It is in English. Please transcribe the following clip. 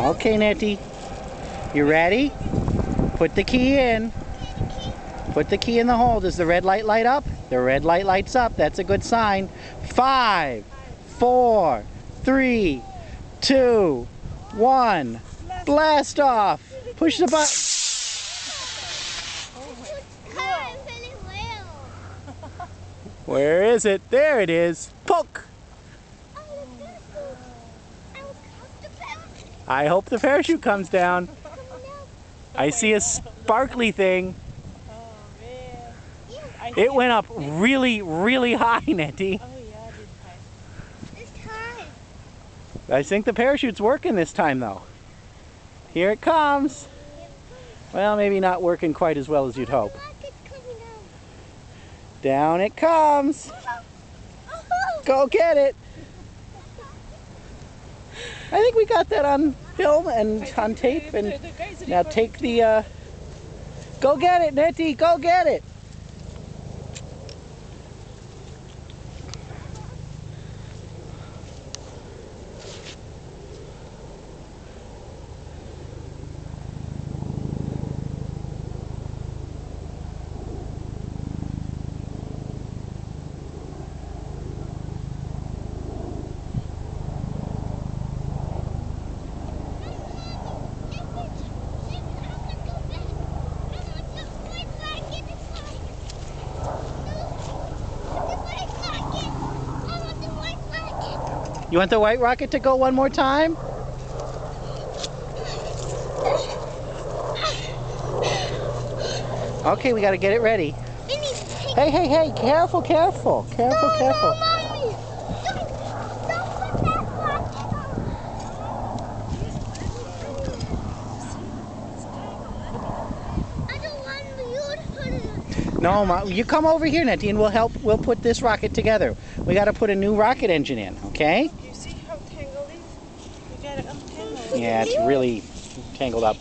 Okay, Neti. You ready? Put the key in. Put the key in the hole. Does the red light light up? The red light lights up. That's a good sign. 5, 4, 3, 2, 1. Blast off. Push the button. Where is it? There it is. Poke. I hope the parachute comes down. I see a sparkly thing. It went up really, really high, Neti. Oh yeah, it did high. This time. I think the parachute's working this time, though. Here it comes. Well, maybe not working quite as well as you'd hope. Down it comes. Go get it. I think we got that on film and on tape. And now take the... Go get it, Neti. Go get it. You want the white rocket to go one more time? Okay, we got to get it ready. Hey, hey, hey, careful, careful, careful, careful. Mommy. Don't put that rocket on. I don't want you to put it on. No, Mom, you come over here, Neti, and we'll put this rocket together. We got to put a new rocket engine in, okay? You see how tangled it is? You gotta untangle it. Yeah, it's really tangled up.